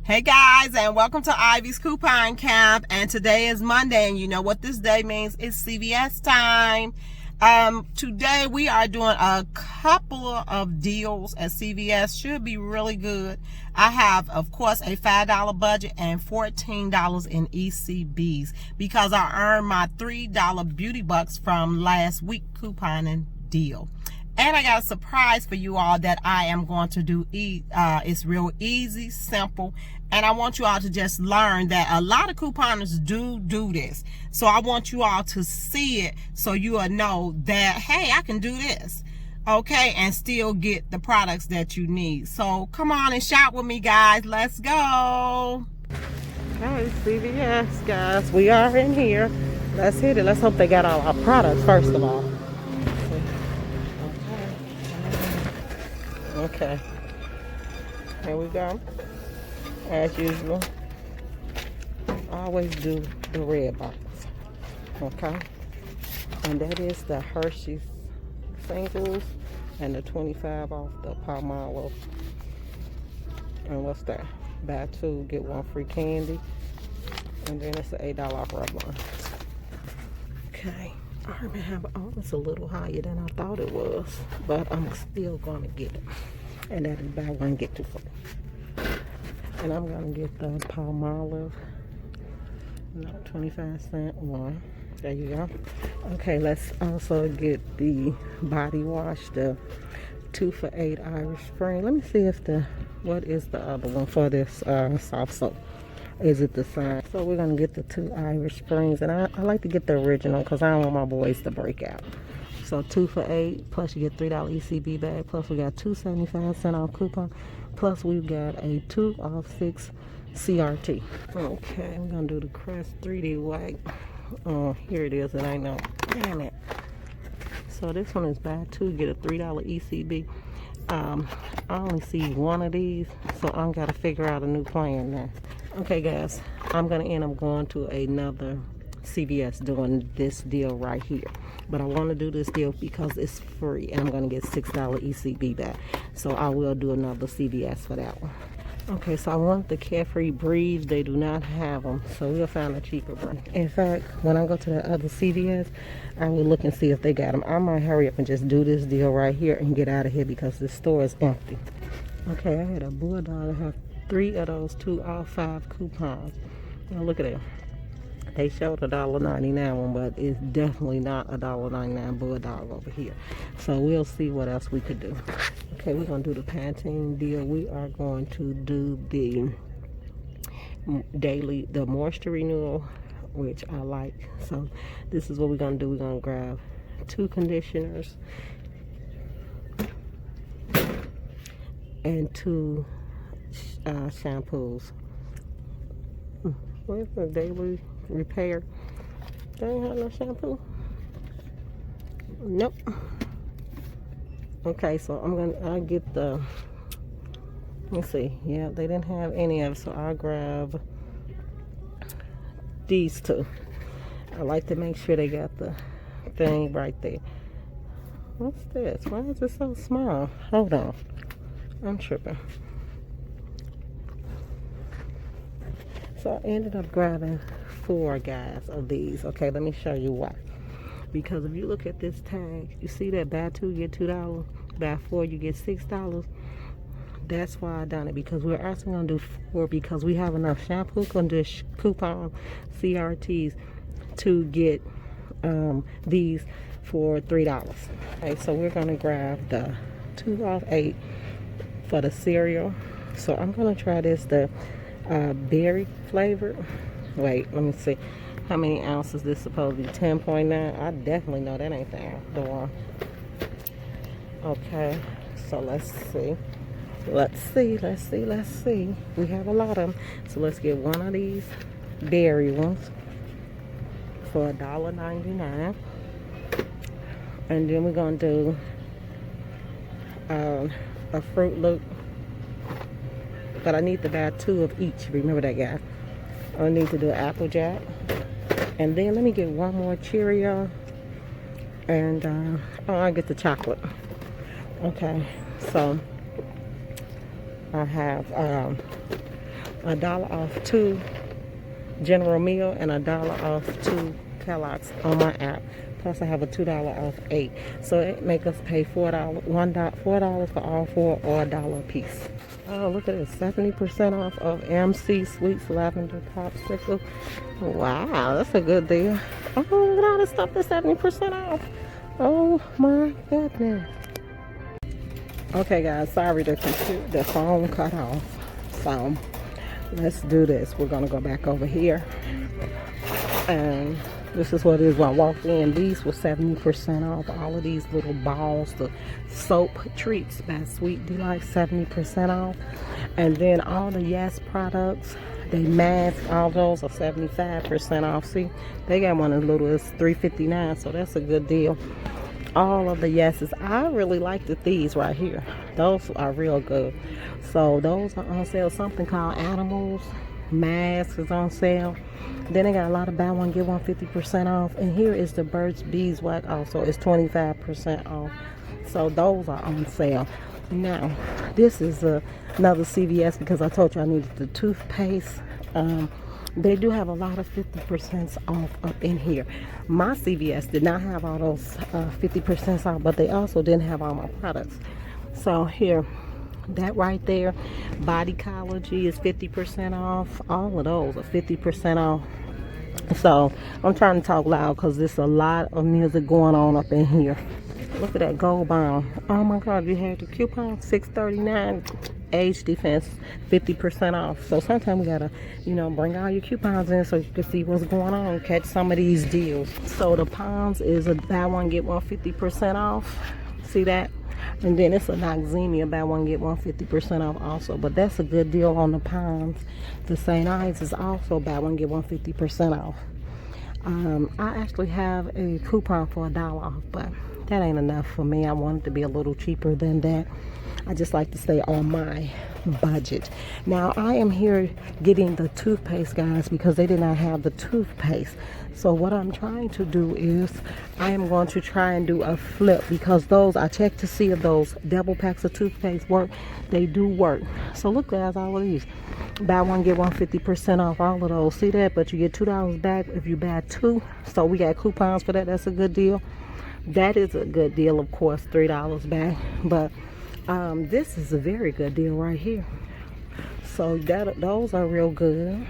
Hey guys, and welcome to Ivy's Coupon Camp. And today is Monday, and you know what this day means? It's CVS time. Today we are doing a couple of deals at CVS. Should be really good. I have, of course, a $5 budget and $14 in Ecbs because I earned my $3 beauty bucks from last week couponing deal. And I got a surprise for you all that I am going to do. It's real easy, simple, and I want you all to just learn that a lot of couponers do this. So I want you all to see it so you will know that, hey, I can do this, okay, and still get the products that you need. So come on and shop with me, guys. Let's go. Okay, CVS, guys, we are in here. Let's hit it. Let's hope they got all our products, first of all. Okay, here we go. As usual, I always do the red box. Okay, and that is the Hershey's singles and the 25 off the Palmolive. And what's that? Buy two, get one free candy. And then it's an $8 off Revlon. Okay, I remember, oh, it's a little higher than I thought it was, but I'm still going to get it. And that is buy one, get two free. And I'm going to get the Palmolive, 25-cent one. There you go. Okay, let's also get the body wash, the 2 for $8 Irish Spring. Let me see if what is the other one for this soft soap? Is it the same? So we're going to get the 2 Irish Springs. And I like to get the original because I don't want my boys to break out. So 2 for $8, plus you get $3 ECB bag, plus we got 2 75-cent off coupon, plus we've got a 2 off 6 CRT. Okay, we're gonna do the Crest 3D white. Oh, here it is. It ain't no. Damn it. So this one is buy 2, get a $3 ECB. I only see one of these, so I'm gotta figure out a new plan now. Okay, guys, I'm gonna end up going to another CVS doing this deal right here, but I want to do this deal because it's free and I'm going to get $6 ECB back, so I will do another CVS for that one. Okay, so I want the Carefree Breeze. They do not have them, so we'll find a cheaper one. In fact, when I go to the other CVS, I will look and see if they got them. I might hurry up and just do this deal right here and get out of here because the store is empty. Okay, I had a Bulldog. I have 3 of those 2 off 5 coupons. Now look at it. They showed $1.99 one, but it's definitely not $1.99 Bulldog over here. So we'll see what else we could do. Okay, we're going to do the Pantene deal. We are going to do the daily, the moisture renewal, which I like. So this is what we're going to do. We're going to grab 2 conditioners and 2 shampoos. Where's the daily repair? They ain't have no shampoo. Nope. Okay, so I'll get the, let's see. Yeah, they didn't have any of it, so I'll grab these 2. I like to make sure they got the thing right there. What's this? Why is it so small? Hold on, I'm tripping. So I ended up grabbing 4 guys of these. Okay, let me show you why. Because if you look at this tag, you see that buy 2 get $2, buy 4 you get $6. That's why I done it, because we're actually gonna do 4 because we have enough shampoo condition coupon CRTs to get these for $3. Okay, so we're gonna grab the 2 off 8 for the cereal. So I'm gonna try this, the berry flavor. Wait, let me see how many ounces this is supposed to be. 10.9. I definitely know that ain't the one. Okay, so let's see. We have a lot of them, so let's get one of these berry ones for $1.99, and then we're gonna do a Fruit Loop. But I need to buy 2 of each. Remember that, guy. I need to do Applejack. And then let me get one more Cheerio. And I'll get the chocolate. Okay, so I have $1 off 2 General Meal and $1 off 2 Kellogg's on my app. Plus I have a $2 off 8. So it make us pay $4 $4 for all 4 or $1 a piece. Oh, look at this, 70% off of MC Sweets Lavender Popsicle. Wow, that's a good deal. Oh, look at all this stuff that's 70% off. Oh my goodness. Okay guys, sorry the phone cut off. So let's do this. We're gonna go back over here. And this is what it is when I walked in. These were 70% off. All of these little balls, the soap treats by Sweet Delight, 70% off. And then all the Yes products, they mask, all those are 75% off. See, they got one as little as $3.59, so that's a good deal. All of the Yeses, I really like these right here. Those are real good. So those are on sale. Something called Animals Mask is on sale. Then they got a lot of buy one get one 50% off. And here is the Burt's Beeswax also. It's 25% off. So those are on sale. Now this is another CVS because I told you I needed the toothpaste. They do have a lot of 50% off up in here. My CVS did not have all those 50% off, but they also didn't have all my products. So here, that right there, Bodycology is 50% off. All of those are 50% off. So I'm trying to talk loud because there's a lot of music going on up in here. Look at that Gold Bond. Oh my God, you had the coupon, $6.39. Age Defense, 50% off. So sometimes we gotta, bring all your coupons in so you can see what's going on, catch some of these deals. So the Palms is a buy one get one 50% off. See that? And then it's a Noxemia, buy one get one 50% off also. But that's a good deal on the Palms. The St. Ives is also buy one get one 50% off. I actually have a coupon for $1 off, but that ain't enough for me. I want it to be a little cheaper than that. I just like to stay on my budget. Now I am here getting the toothpaste, guys, because they did not have the toothpaste. So what I'm trying to do is I am going to try and do a flip, because those, I checked to see if those double packs of toothpaste work. They do work. So look, guys, all of these, buy one get one 50% off, all of those. See that? But you get $2 back if you buy 2. So we got coupons for that. That's a good deal. That is a good deal, of course, $3 back. But this is a very good deal right here. So those are real good.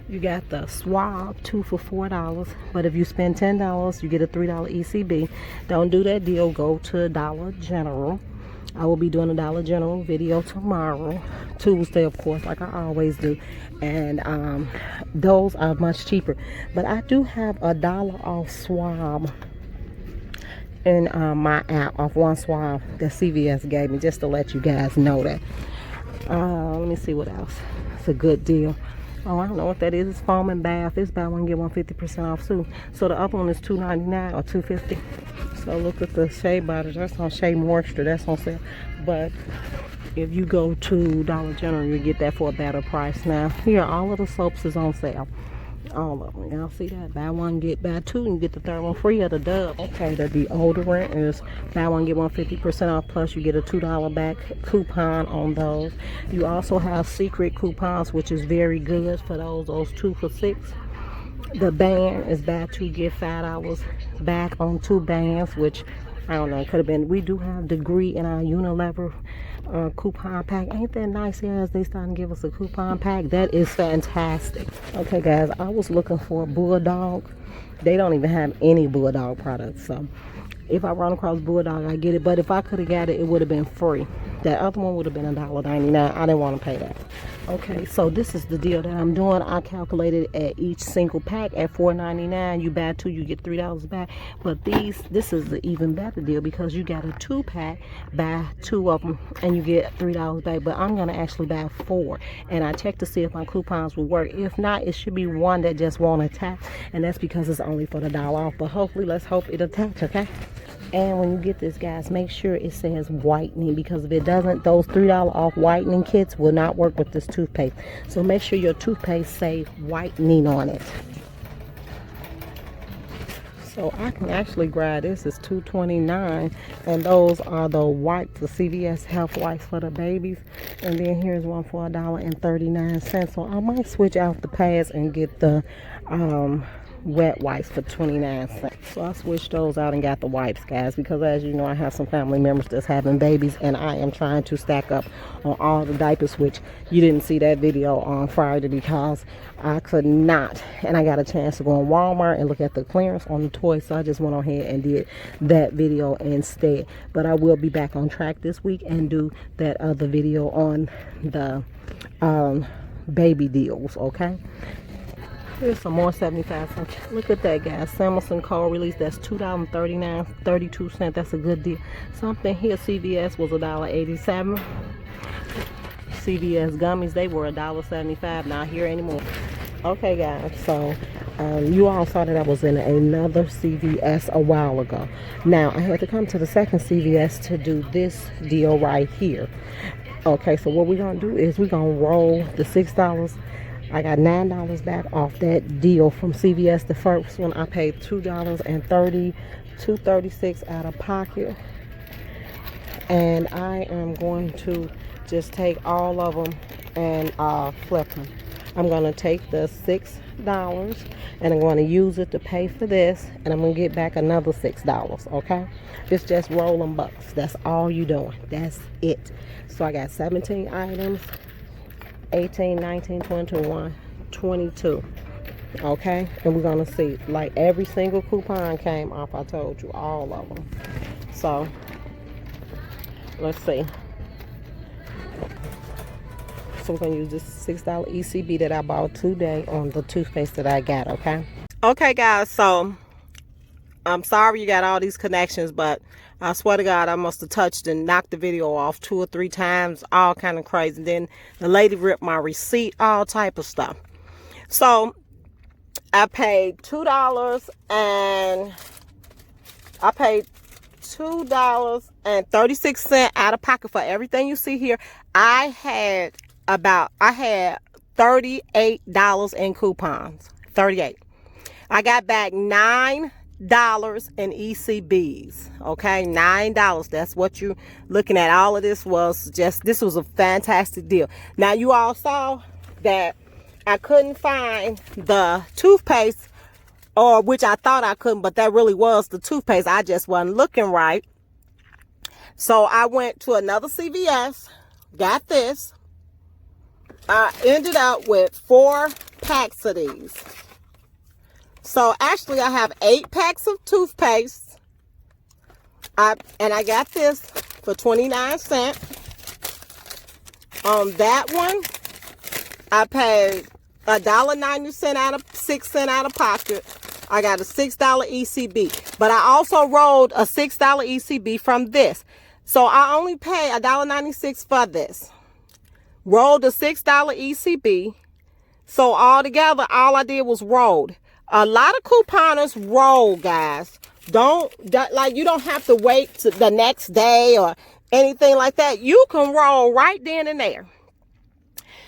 You got the swab, 2 for $4. But if you spend $10, you get a $3 ECB. Don't do that deal. Go to Dollar General. I will be doing a Dollar General video tomorrow, Tuesday, of course, like I always do. And those are much cheaper. But I do have a $1 off swab in my app, off one swab that CVS gave me, just to let you guys know that. Let me see what else. It's a good deal. Oh, I don't know what that is. It's foam and bath. It's buy one get one 50% off too. So the other one is $2.99 or $2.50. So look at the Shea Butter. That's on Shea Moisture. That's on sale. But if you go to Dollar General, you get that for a better price. Now here, all of the soaps is on sale. All of them. Y'all see that? Buy one get buy 2 and get the third one free at the Dove. Okay, the deodorant is buy one get one 50% off, plus you get a $2 back coupon on those. You also have secret coupons, which is very good for those 2 for $6. The band is buy 2 get $5 back on 2 bands, which I don't know, it could have been. We do have Degree in our Unilever coupon pack. Ain't that nice, guys? They starting to give us a coupon pack. That is fantastic. Okay, guys, I was looking for a Bulldog. They don't even have any Bulldog products. So if I run across Bulldog, I get it. But if I could have got it, it would have been free. That other one would have been $1.99. I didn't want to pay that. Okay, so this is the deal that I'm doing. I calculated at each single pack at $4.99. You buy 2, you get $3 back. But this is the even better deal, because you got a 2-pack, buy 2 of them, and you get $3 back. But I'm gonna actually buy 4, and I checked to see if my coupons will work. If not, it should be one that just won't attach, and that's because it's only for the $1 off. But hopefully, let's hope it attach. Okay. And when you get this, guys, make sure it says whitening, because if it doesn't, those $3 off whitening kits will not work with this toothpaste. So make sure your toothpaste say whitening on it. So I can actually grab this. It's $2.29, and those are the wipes, the CVS health wipes for the babies. And then here's one for $1.39. So I might switch out the pads and get the wet wipes for 29 cents. So I switched those out and got the wipes, guys, because as you know, I have some family members that's having babies, and I am trying to stack up on all the diapers, which you didn't see that video on Friday because I could not, and I got a chance to go on Walmart and look at the clearance on the toys, so I just went on ahead and did that video instead. But I will be back on track this week and do that other video on the baby deals, okay? Here's some more 75 cents. Look at that, guys. Samuelson cold release. That's $2.32. That's a good deal. Something here, CVS was $1.87. CVS gummies, they were $1.75. Not here anymore. Okay, guys. So you all saw that I was in another CVS a while ago. Now I had to come to the second CVS to do this deal right here. Okay, so what we're gonna do is we're gonna roll the $6. I got $9 back off that deal from CVS. The first one I paid $2.36 out of pocket, and I am going to just take all of them and flip them. I'm going to take the $6 and I'm going to use it to pay for this, and I'm going to get back another $6, okay? It's just rolling bucks. That's all you doing. That's it. So I got 17 items. 18, 19, 20, 21, 22. Okay, and we're gonna see, like, every single coupon came off. I told you, all of them. So let's see. So we're gonna use this $6 ECB that I bought today on the toothpaste that I got. Okay guys, so I'm sorry you got all these connections, but I swear to God, I must have touched and knocked the video off 2 or 3 times, all kind of crazy. And then the lady ripped my receipt, all type of stuff. So I paid $2 and I paid $2.36 out of pocket for everything you see here. I had $38 in coupons. 38. I got back $9 in ECBs. Okay, $9. That's what you're looking at. All of this was this was a fantastic deal. Now you all saw that I couldn't find the toothpaste, or which I thought I couldn't, but that really was the toothpaste. I just wasn't looking right. So I went to another CVS, got this. I ended up with 4 packs of these. So actually I have 8 packs of toothpaste. And I got this for 29 cents. On that one, I paid $1.90 out of 6 cents out of pocket. I got a $6 ECB. But I also rolled a $6 ECB from this. So I only paid $1.96 for this. Rolled a $6 ECB. So altogether, all I did was rolled. A lot of couponers roll, guys. You don't have to wait to the next day or anything like that. You can roll right then and there.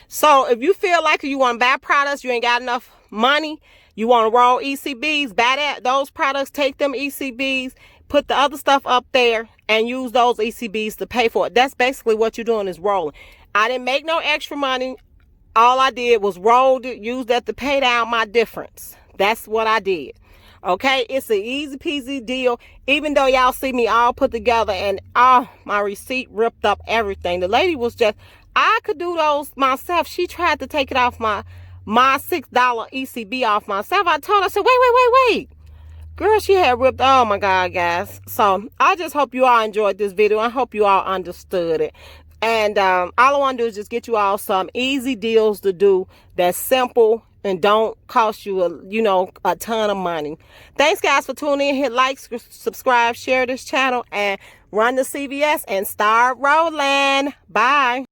So if you feel like you want to buy products, you ain't got enough money, you want to roll ECBs, buy those products, take them ECBs, put the other stuff up there, and use those ECBs to pay for it. That's basically what you're doing, is rolling. I didn't make no extra money. All I did was rolled it, used that to pay down my difference. That's what I did. Okay, it's an easy peasy deal. Even though y'all see me all put together and my receipt ripped up everything. The lady was just, I could do those myself. She tried to take it off my $6 ECB off myself. I told her, I said, wait. Girl, she had ripped, oh my God, guys. So I just hope you all enjoyed this video. I hope you all understood it. And all I want to do is just get you all some easy deals to do that's simple and don't cost you a ton of money. Thanks guys for tuning in. Hit like, subscribe, share this channel, and run the CVS and start rolling. Bye.